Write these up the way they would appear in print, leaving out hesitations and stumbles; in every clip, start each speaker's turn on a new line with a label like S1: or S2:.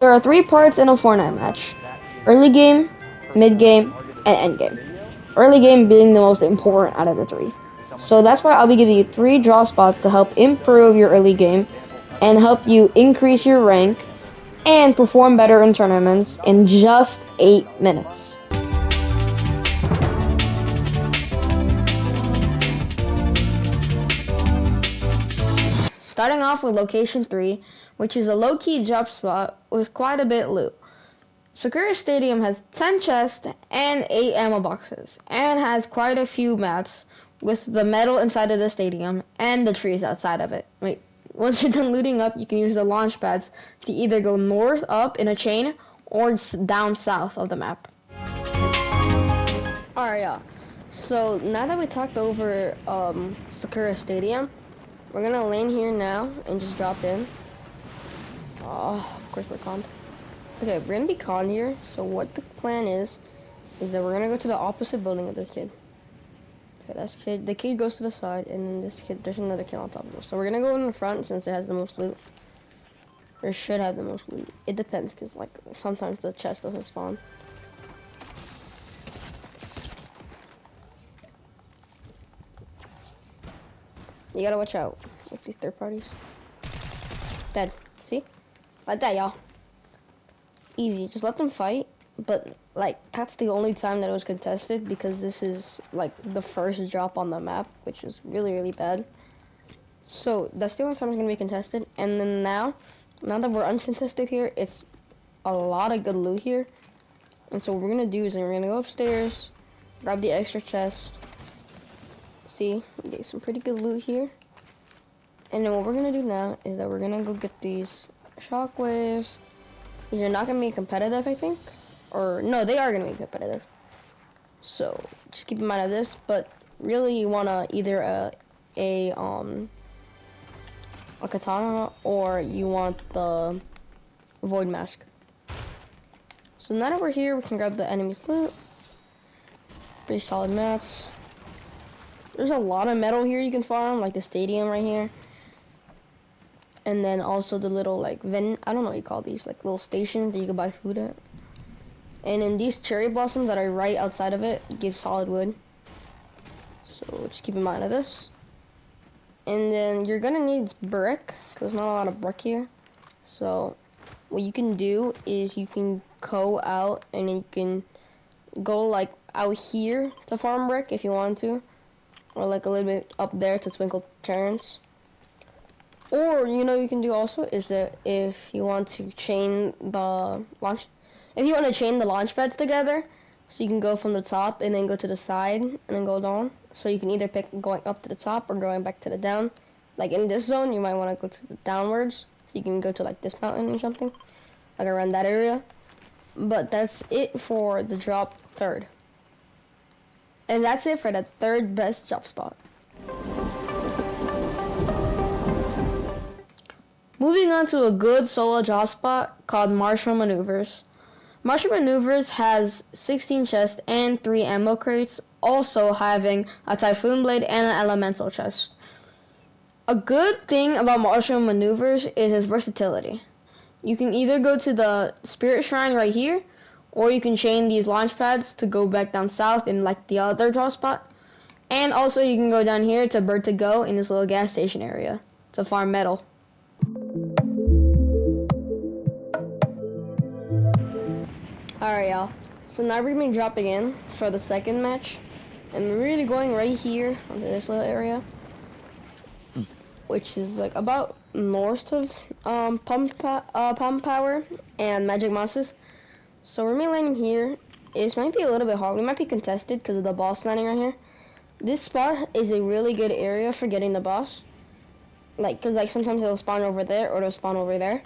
S1: There are three parts in a Fortnite match: early game, mid game, and end game. Early game being the most important out of the three. So that's why I'll be giving you three draw spots to help improve your early game and help you increase your rank and perform better in tournaments in just 8 minutes. Starting off with location 3, which is a low-key drop spot with quite a bit of loot. Sakura Stadium has 10 chests and 8 ammo boxes, and has quite a few mats with the metal inside of the stadium and the trees outside of it. Wait, once you're done looting up, you can use the launch pads to either go north up in a chain or down south of the map. Alright, yeah. So now that we talked over Sakura Stadium, we're gonna land here now and just drop in. Oh, of course we're conned. Okay, we're gonna be conned here. So what the plan is that we're gonna go to the opposite building of this kid. Okay, that's kid. The kid goes to the side, and then this kid, there's another kid on top of him. So we're gonna go in the front since it has the most loot. Or should have the most loot. It depends, cause like sometimes the chest doesn't spawn. You gotta watch out with these third parties. Dead. See? Like that, y'all. Easy. Just let them fight. But, like, that's the only time that it was contested because this is, like, the first drop on the map, which is really, really bad. So, that's the only time it's gonna be contested. And then now that we're uncontested here, it's a lot of good loot here. And so what we're gonna do is we're gonna go upstairs, grab the extra chest. See, we get some pretty good loot here. And then what we're gonna do now is that we're gonna go get these shockwaves. These are not gonna be competitive, I think. Or no, they are gonna be competitive. So just keep in mind of this. But really, you wanna either a katana or you want the void mask. So now that we're here, we can grab the enemy's loot. Pretty solid mats. There's a lot of metal here you can farm, like the stadium right here. And then also the little, like, I don't know what you call these, like, little stations that you can buy food at. And then these cherry blossoms that are right outside of it give solid wood. So just keep in mind of this. And then you're gonna need brick, because there's not a lot of brick here. So what you can do is you can go out and you can go, like, out here to farm brick if you want to. Or like a little bit up there to twinkle Terrence. Or, you know, you can do also is that if you want to chain the launch pads together, so you can go from the top and then go to the side and then go down. So you can either pick going up to the top or going back to the down. Like in this zone, you might want to go to the downwards, so you can go to like this mountain or something, like around that area. But that's it for the drop third. And that's it for the third best drop spot. Moving on to a good solo drop spot called Martial Maneuvers. Martial Maneuvers has 16 chests and 3 ammo crates, also having a Typhoon Blade and an Elemental chest. A good thing about Martial Maneuvers is its versatility. You can either go to the Spirit Shrine right here, or you can chain these launch pads to go back down south in like the other drop spot. And also you can go down here to Bird to Go in this little gas station area to farm metal. Alright, y'all. So now we're going to be dropping in for the second match. And we're really going right here onto this little area. Which is like about north of Pump Power and Magic Monsters. So we're landing here. It might be a little bit hard. We might be contested because of the boss landing right here. This spot is a really good area for getting the boss. Like, cause like sometimes it'll spawn over there or it'll spawn over there.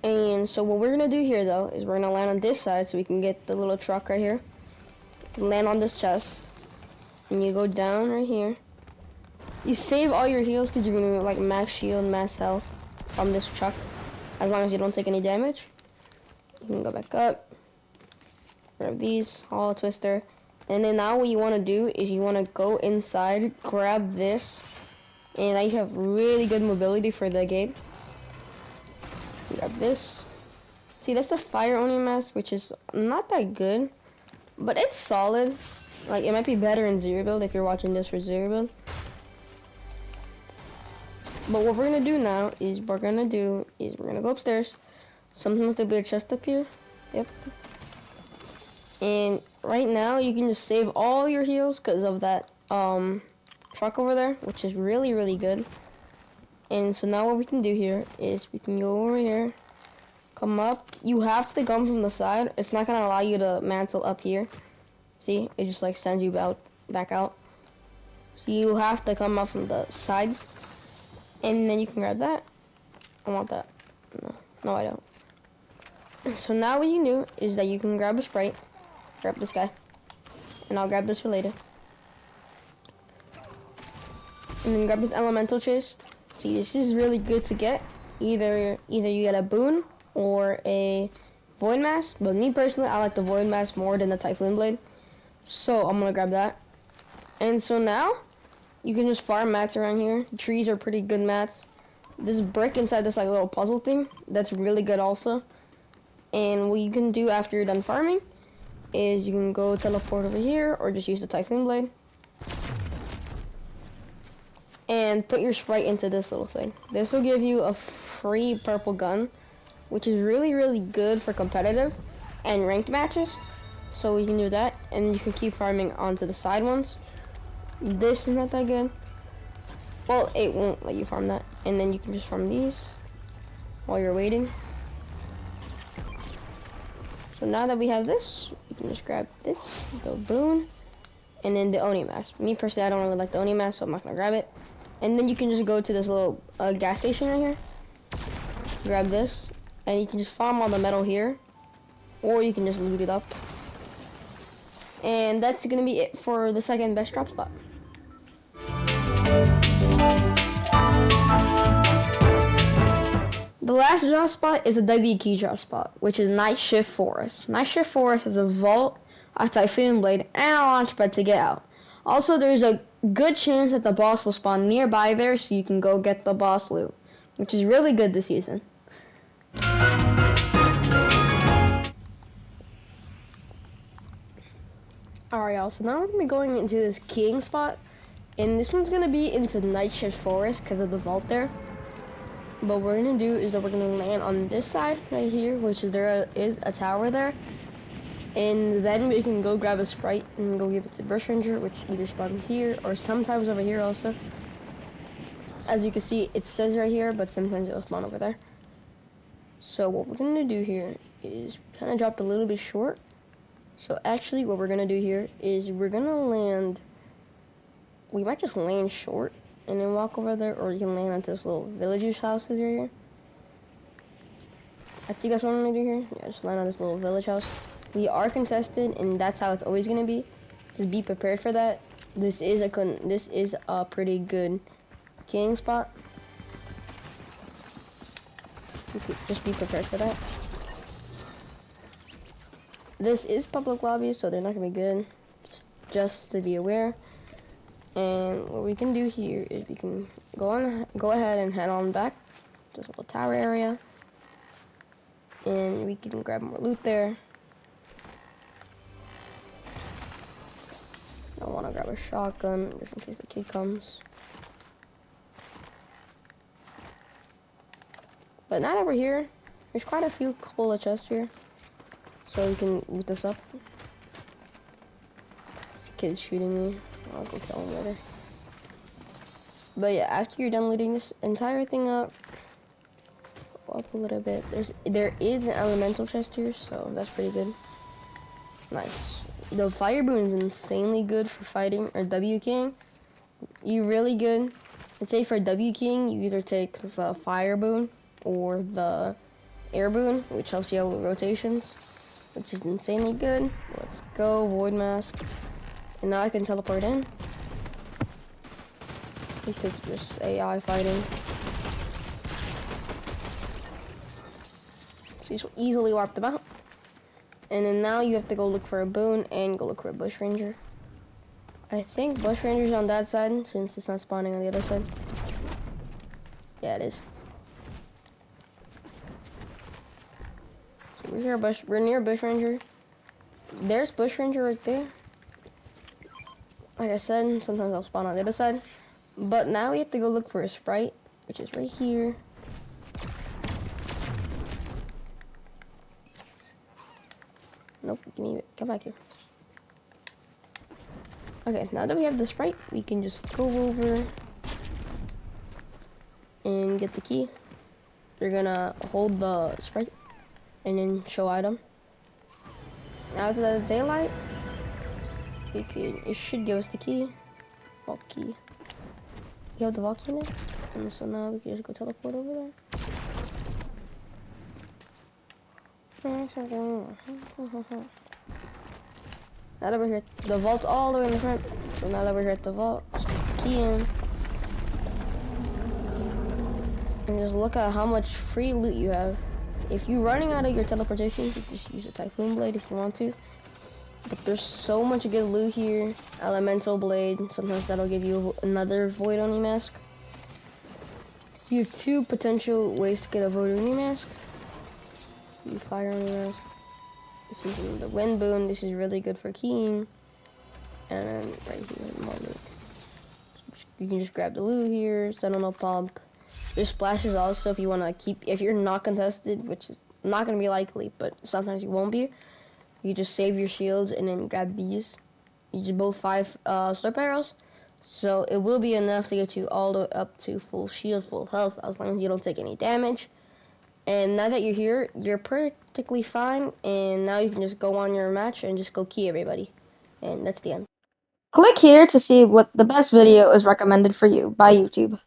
S1: And so what we're gonna do here though is we're gonna land on this side so we can get the little truck right here. You can land on this chest, and you go down right here. You save all your heals because you're gonna like max shield, max health from this truck, as long as you don't take any damage. You can go back up. Grab these, hollow twister. And then now what you want to do is you want to go inside, grab this, and now you have really good mobility for the game. Grab this, See, that's the fire only mask, which is not that good, but it's solid. Like, it might be better in zero build if you're watching this for zero build. But what we're gonna do now is we're gonna go upstairs. Sometimes there'll be a chest up here. Yep. And right now you can just save all your heals because of that truck over there, which is really, really good. And so now what we can do here is we can go over here, come up. You have to come from the side. It's not gonna allow you to mantle up here. See, it just like sends you back out. So you have to come up from the sides, and then you can grab that. I want that. No, I don't. So now what you can do is that you can grab a Sprite, grab this guy, and I'll grab this for later. And then grab this elemental chest. See, this is really good to get. Either you get a boon or a void mask, but me personally, I like the void mask more than the typhoon blade. So I'm gonna grab that. And so now you can just farm mats around here. The trees are pretty good mats. This brick inside this like little puzzle thing, that's really good also. And what you can do after you're done farming is you can go teleport over here or just use the typhoon blade and put your Sprite into this little thing. This will give you a free purple gun, which is really, really good for competitive and ranked matches. So you can do that, and you can keep farming onto the side ones. This is not that good. Well, it won't let you farm that. And then you can just farm these while you're waiting. So now that we have this, you can just grab this, the boon, and then the Oni mask. Me personally, I don't really like the Oni mask, so I'm not gonna grab it. And then you can just go to this little gas station right here. Grab this, and you can just farm all the metal here, or you can just loot it up. And that's gonna be it for the second best drop spot. The last drop spot is a W key drop spot, which is Night Shift Forest. Night Shift Forest is a vault, a typhoon blade, and a launch pad to get out. Also, there's a good chance that the boss will spawn nearby there, so you can go get the boss loot, which is really good this season. Alright, y'all, so now we're going to be going into this keying spot, and this one's going to be into Night Shift Forest because of the vault there. But what we're going to do is that we're going to land on this side right here, which is there is a tower there. And then we can go grab a Sprite and go give it to Bush Ranger, which either spawns here or sometimes over here also. As you can see, it says right here, but sometimes it'll spawn over there. So what we're going to do here is kind of dropped a little bit short. So actually what we're going to do here is we're going to land, we might just land short and then walk over there, or you can land onto this little villager's houses right here. I think that's what I'm going to do here. Yeah, just land on this little village house. We are contested, and that's how it's always going to be. Just be prepared for that. This is a pretty good king spot. Just be prepared for that. This is public lobby, so they're not going to be good. Just to be aware. And what we can do here is we can go ahead and head on back to this little tower area, and we can grab more loot there. I want to grab a shotgun just in case the kid comes. But now that we're here, there's quite a few couple of chests here, so we can loot this up. This kid's shooting me. I'll go kill him later. But yeah, after you're done looting this entire thing up, go up a little bit. There is an elemental chest here, so that's pretty good. Nice. The fire boon is insanely good for fighting, or W king. You really good. I'd say for W king, you either take the fire boon or the air boon, which helps you out with rotations, which is insanely good. Let's go, void mask. And now I can teleport in. This is just AI fighting. So you easily warp them out. And then now you have to go look for a boon and go look for a bush ranger. I think bush ranger's on that side since it's not spawning on the other side. Yeah, it is. So We're here, we're near Bush Ranger. There's Bush Ranger right there. Like I said, sometimes I'll spawn on the other side. But now we have to go look for a Sprite, which is right here. Nope, give me, come back here. Okay, now that we have the Sprite, we can just go over and get the key. You're gonna hold the Sprite and then show item. Now that the daylight, it should give us the key. Vault key. You have the vault key in it? And so now we can just go teleport over there. Now that we're here, the vault's all the way in the front. So now that we're here at the vault, just put the key in. And just look at how much free loot you have. If you're running out of your teleportations, you can just use a Typhoon Blade if you want to. But there's so much good loot here. Elemental Blade, sometimes that'll give you another Void Oni mask. So you have two potential ways to get a Void Oni mask. So you Fire Oni mask. This is the Wind Boon, this is really good for keying. And then right here, more loot. So you can just grab the loot here, Sentinel Pump. There's splashes also if you want to keep, if you're not contested, which is not going to be likely, but sometimes you won't be. You just save your shields and then grab these. You just both 5 slurp arrows. So it will be enough to get you all the way up to full shield, full health, as long as you don't take any damage. And now that you're here, you're practically fine. And now you can just go on your match and just go key everybody. And that's the end. Click here to see what the best video is recommended for you by YouTube.